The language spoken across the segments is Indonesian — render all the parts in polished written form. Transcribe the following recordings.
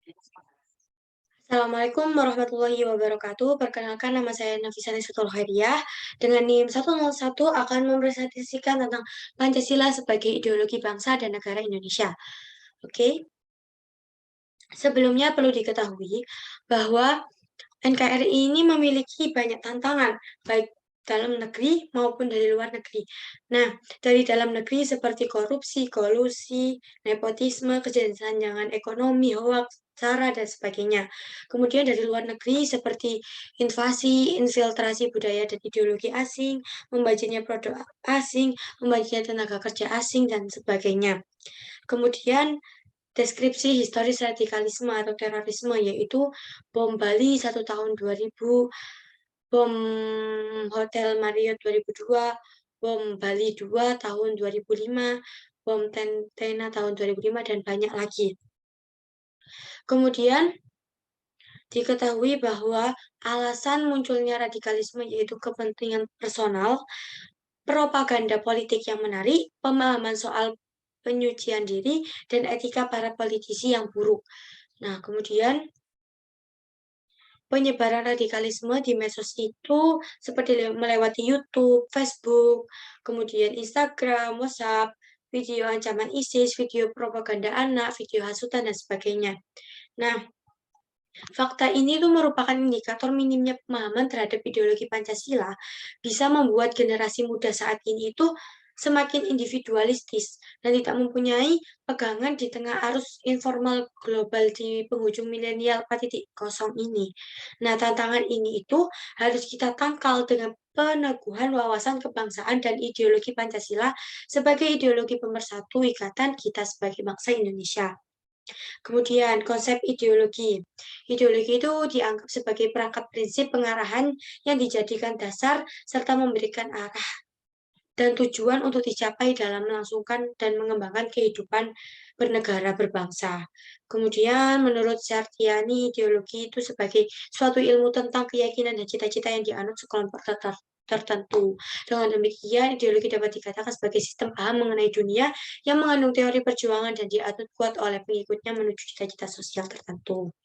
Assalamualaikum warahmatullahi wabarakatuh. Perkenalkan nama saya Nafisa Nisatul Khairiyah. Dengan NIM 101 akan mempresentasikan tentang Pancasila sebagai ideologi bangsa dan negara Indonesia. Oke, sebelumnya perlu diketahui bahwa NKRI ini memiliki banyak tantangan, baik dalam negeri maupun dari luar negeri. Nah, dari dalam negeri seperti korupsi, kolusi, nepotisme, kesenjangan ekonomi, hoaks, SARA, dan sebagainya. Kemudian dari luar negeri seperti invasi, infiltrasi budaya dan ideologi asing, membajanya produk asing, membajanya tenaga kerja asing, dan sebagainya. Kemudian deskripsi historis radikalisme atau terorisme yaitu bom Bali 1 tahun 2000, bom Hotel Marriott 2002, bom Bali 2 tahun 2005, bom Tentena tahun 2005, dan banyak lagi. Kemudian diketahui bahwa alasan munculnya radikalisme yaitu kepentingan personal, propaganda politik yang menarik, pemahaman soal penyucian diri, dan etika para politisi yang buruk. Nah, kemudian penyebaran radikalisme di medsos itu seperti melewati YouTube, Facebook, kemudian Instagram, WhatsApp, video ancaman ISIS, video propaganda anak, video hasutan, dan sebagainya. Nah, fakta ini tuh merupakan indikator minimnya pemahaman terhadap ideologi Pancasila bisa membuat generasi muda saat ini itu semakin individualistis dan tidak mempunyai pegangan di tengah arus informal global di penghujung milenial 4.0 ini. Nah, tantangan ini itu harus kita tangkal dengan peneguhan wawasan kebangsaan dan ideologi Pancasila sebagai ideologi pemersatu ikatan kita sebagai bangsa Indonesia. Kemudian konsep ideologi. Ideologi itu dianggap sebagai perangkat prinsip pengarahan yang dijadikan dasar serta memberikan arah dan tujuan untuk dicapai dalam melangsungkan dan mengembangkan kehidupan bernegara berbangsa. Kemudian menurut Sartiani, ideologi itu sebagai suatu ilmu tentang keyakinan dan cita-cita yang dianut sekelompok tertentu. Dengan demikian, ideologi dapat dikatakan sebagai sistem paham mengenai dunia yang mengandung teori perjuangan dan dianut kuat oleh pengikutnya menuju cita-cita sosial tertentu.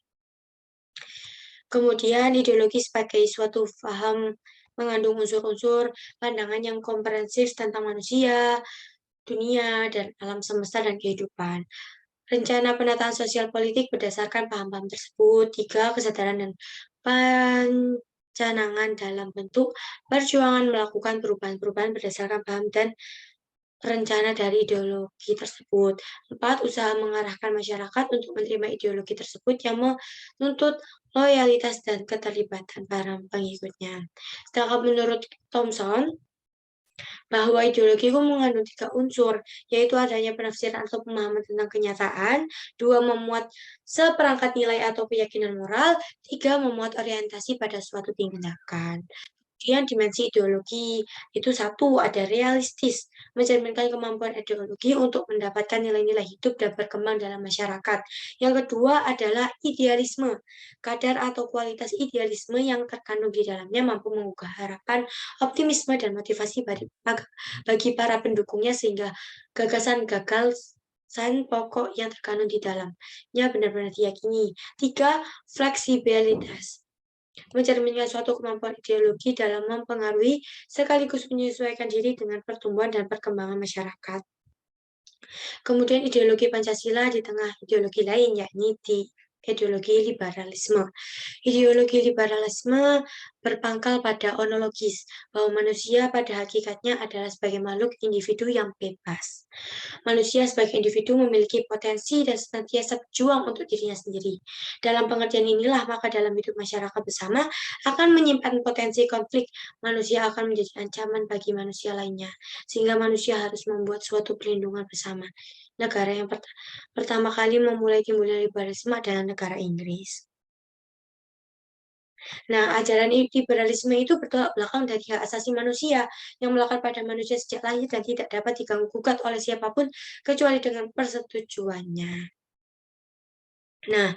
Kemudian ideologi sebagai suatu paham mengandung unsur-unsur pandangan yang komprehensif tentang manusia, dunia, dan alam semesta dan kehidupan. Rencana penataan sosial politik berdasarkan paham-paham tersebut. 3. Kesadaran dan pancanangan dalam bentuk perjuangan melakukan perubahan-perubahan berdasarkan paham dan rencana dari ideologi tersebut. 4. Usaha mengarahkan masyarakat untuk menerima ideologi tersebut yang menuntut loyalitas dan keterlibatan para pengikutnya. Sedangkan menurut Thomson, bahwa ideologi itu mengandung 3 unsur, yaitu adanya penafsiran atau pemahaman tentang kenyataan, 2. Memuat seperangkat nilai atau keyakinan moral, 3. Memuat orientasi pada suatu tindakan. Kemudian dimensi ideologi itu 1. Ada realistis, mencerminkan kemampuan ideologi untuk mendapatkan nilai-nilai hidup dan berkembang dalam masyarakat. Yang kedua adalah idealisme, kadar atau kualitas idealisme yang terkandung di dalamnya mampu menggugah harapan, optimisme, dan motivasi bagi para pendukungnya sehingga gagasan pokok yang terkandung di dalamnya benar-benar diyakini. 3. Fleksibilitas, mencerminkan suatu kemampuan ideologi dalam mempengaruhi sekaligus menyesuaikan diri dengan pertumbuhan dan perkembangan masyarakat. Kemudian ideologi Pancasila di tengah ideologi lain, yakni di ideologi liberalisme. Ideologi liberalisme berpangkal pada ontologis, bahwa manusia pada hakikatnya adalah sebagai makhluk individu yang bebas. Manusia sebagai individu memiliki potensi dan senantiasa berjuang untuk dirinya sendiri. Dalam pengertian inilah, maka dalam hidup masyarakat bersama akan menyimpan potensi konflik. Manusia akan menjadi ancaman bagi manusia lainnya, sehingga manusia harus membuat suatu perlindungan bersama. Negara yang pertama kali memulai timbulnya liberalisme adalah negara Inggris. Nah, ajaran liberalisme itu bertolak belakang dari hak asasi manusia yang melekat pada manusia sejak lahir dan tidak dapat diganggu-gugat oleh siapapun kecuali dengan persetujuannya. Nah,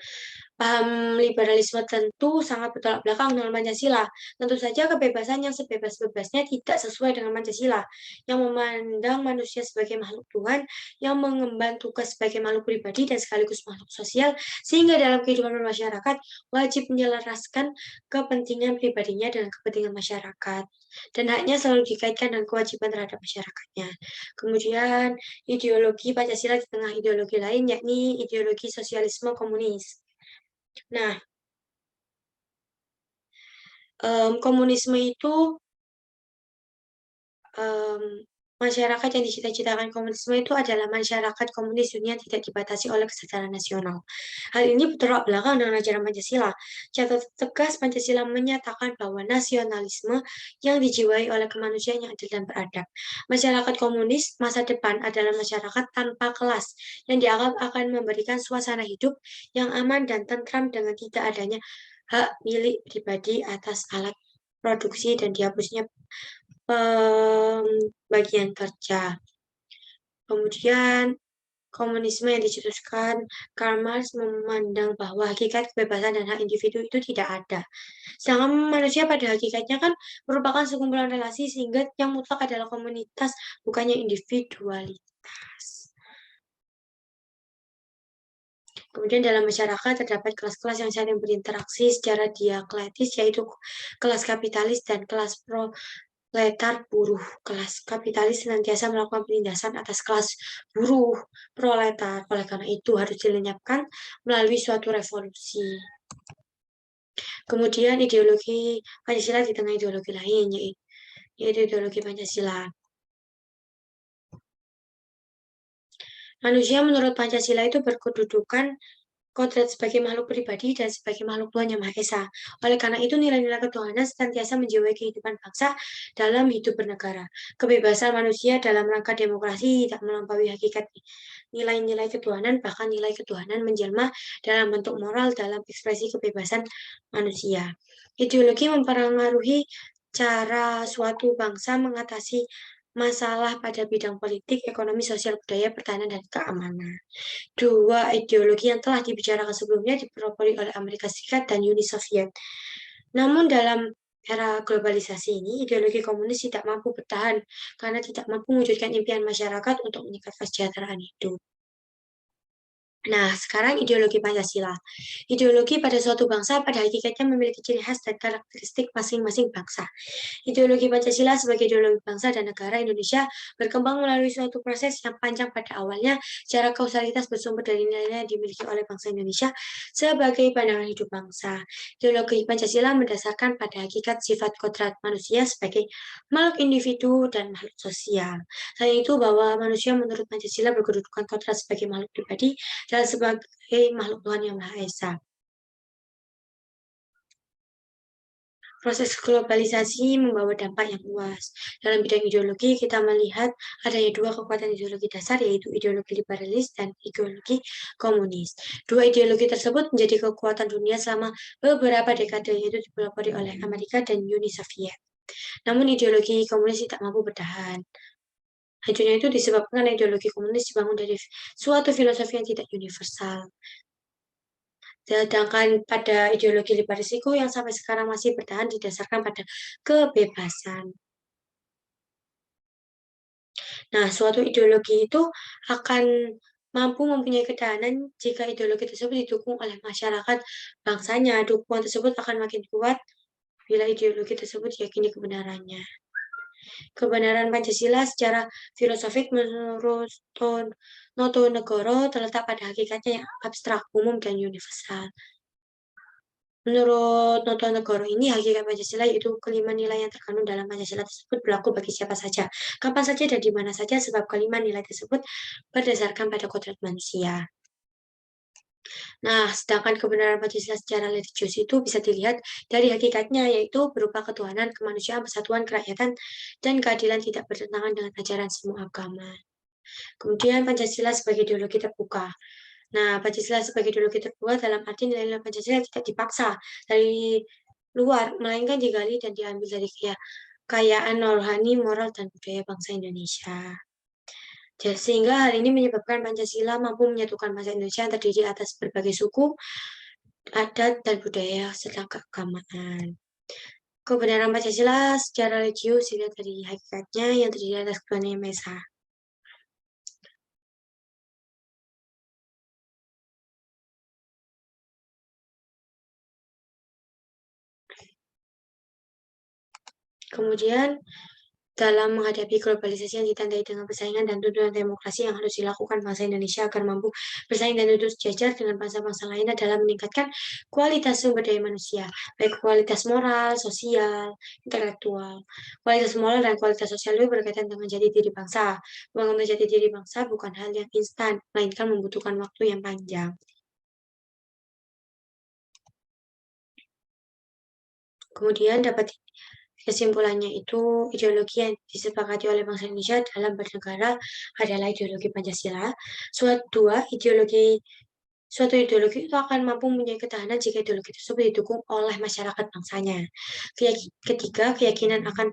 Paham liberalisme tentu sangat bertolak belakang dengan Pancasila. Tentu saja kebebasan yang sebebas-bebasnya tidak sesuai dengan Pancasila, yang memandang manusia sebagai makhluk Tuhan, yang mengemban tugas sebagai makhluk pribadi dan sekaligus makhluk sosial, sehingga dalam kehidupan bermasyarakat wajib menyelaraskan kepentingan pribadinya dengan kepentingan masyarakat. Dan haknya selalu dikaitkan dengan kewajiban terhadap masyarakatnya. Kemudian, ideologi Pancasila di tengah ideologi lain, yakni ideologi sosialisme komunis. Nah, komunisme itu em, masyarakat yang dicita-citakan komunisme itu adalah masyarakat komunis dunia tidak dibatasi oleh kesadaran nasional. Hal ini bertolak belakang dengan ajaran Pancasila. Catatan tegas Pancasila menyatakan bahwa nasionalisme yang dijiwai oleh kemanusiaan yang adil dan beradab. Masyarakat komunis masa depan adalah masyarakat tanpa kelas yang dianggap akan memberikan suasana hidup yang aman dan tentram dengan tidak adanya hak milik pribadi atas alat produksi dan dihapusnya bagian kerja. Kemudian, komunisme yang dicetuskan Karl Marx memandang bahwa hakikat kebebasan dan hak individu itu tidak ada. Sedangkan manusia pada hakikatnya kan merupakan sekumpulan relasi sehingga yang mutlak adalah komunitas, bukannya individualitas. Kemudian dalam masyarakat terdapat kelas-kelas yang saling berinteraksi secara dialektis, yaitu kelas kapitalis dan kelas proletar buruh. Kelas kapitalis senantiasa melakukan penindasan atas kelas buruh proletar. Oleh karena itu harus dilenyapkan melalui suatu revolusi. Kemudian ideologi Pancasila di tengah ideologi lain, yaitu ideologi Pancasila. Manusia menurut Pancasila itu berkedudukan kodrat sebagai makhluk pribadi dan sebagai makhluk Tuhan Yang Maha Esa. Oleh karena itu, nilai-nilai ketuhanan senantiasa menjiwai kehidupan bangsa dalam hidup bernegara. Kebebasan manusia dalam rangka demokrasi tidak melampaui hakikat nilai-nilai ketuhanan, bahkan nilai ketuhanan menjelma dalam bentuk moral dalam ekspresi kebebasan manusia. Ideologi mempengaruhi cara suatu bangsa mengatasi masalah pada bidang politik, ekonomi, sosial, budaya, pertahanan, dan keamanan. Dua ideologi yang telah dibicarakan sebelumnya dipelopori oleh Amerika Serikat dan Uni Soviet. Namun dalam era globalisasi ini, ideologi komunis tidak mampu bertahan karena tidak mampu mewujudkan impian masyarakat untuk meningkatkan kesejahteraan hidup. Nah, sekarang ideologi Pancasila. Ideologi pada suatu bangsa pada hakikatnya memiliki ciri khas dan karakteristik masing-masing bangsa. Ideologi Pancasila sebagai ideologi bangsa dan negara Indonesia berkembang melalui suatu proses yang panjang pada awalnya secara kausalitas bersumber dari nilai-nilai yang dimiliki oleh bangsa Indonesia sebagai pandangan hidup bangsa. Ideologi Pancasila mendasarkan pada hakikat sifat kodrat manusia sebagai makhluk individu dan makhluk sosial. Selain itu bahwa manusia menurut Pancasila berkedudukan kodrat sebagai makhluk pribadi dan sebagai makhluk Tuhan Yang Maha Esa. Proses globalisasi membawa dampak yang luas. Dalam bidang ideologi, kita melihat adanya dua kekuatan ideologi dasar, yaitu ideologi liberalis dan ideologi komunis. Dua ideologi tersebut menjadi kekuatan dunia selama beberapa dekade, yaitu dipelopori oleh Amerika dan Uni Soviet. Namun ideologi komunis tidak mampu bertahan. Hancurnya itu disebabkan karena ideologi komunis dibangun dari suatu filosofi yang tidak universal. Sedangkan pada ideologi liberalis yang sampai sekarang masih bertahan didasarkan pada kebebasan. Nah, suatu ideologi itu akan mampu mempunyai ketahanan jika ideologi tersebut didukung oleh masyarakat bangsanya. Dukungan tersebut akan makin kuat bila ideologi tersebut diyakini kebenarannya. Kebenaran Pancasila secara filosofik menurut Notonegoro terletak pada hakikatnya yang abstrak, umum, dan universal. Menurut Notonegoro ini, hakikat Pancasila yaitu kelima nilai yang terkandung dalam Pancasila tersebut berlaku bagi siapa saja, kapan saja, dan di mana saja, sebab kelima nilai tersebut berdasarkan pada kodrat manusia. Nah, sedangkan kebenaran Pancasila secara religius itu bisa dilihat dari hakikatnya, yaitu berupa ketuhanan, kemanusiaan, persatuan, kerakyatan, dan keadilan tidak bertentangan dengan ajaran semua agama. Kemudian Pancasila sebagai ideologi terbuka. Nah, Pancasila sebagai ideologi terbuka dalam arti nilai-nilai Pancasila tidak dipaksa dari luar, melainkan digali dan diambil dari kekayaan rohani, moral, dan budaya bangsa Indonesia. Sehingga hal ini menyebabkan Pancasila mampu menyatukan bangsa Indonesia yang terdiri atas berbagai suku, adat dan budaya serta keagamaan. Kebenaran Pancasila secara religius dilihat dari hakikatnya yang terdiri atas Tuhan Yang Maha Esa. Kemudian, dalam menghadapi globalisasi yang ditandai dengan persaingan dan tuntutan demokrasi yang harus dilakukan bangsa Indonesia agar mampu bersaing dan duduk sejajar dengan bangsa-bangsa lainnya dalam meningkatkan kualitas sumber daya manusia, baik kualitas moral, sosial, intelektual. Kualitas moral dan kualitas sosial itu berkaitan dengan jati diri bangsa. Membangun jati diri bangsa bukan hal yang instan, melainkan membutuhkan waktu yang panjang. Kemudian dapat kesimpulannya itu ideologi yang disepakati oleh bangsa Indonesia dalam bernegara adalah ideologi Pancasila. Suatu ideologi itu akan mampu mempunyai ketahanan jika ideologi tersebut didukung oleh masyarakat bangsanya. Ketiga, keyakinan akan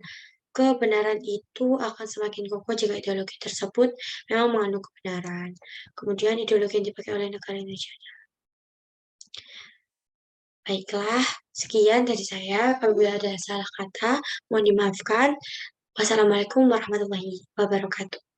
kebenaran itu akan semakin kokoh jika ideologi tersebut memang mengandung kebenaran. Kemudian ideologi yang dipakai oleh negara Indonesia. Baiklah, sekian dari saya. Apabila ada salah kata, mohon dimaafkan. Wassalamualaikum warahmatullahi wabarakatuh.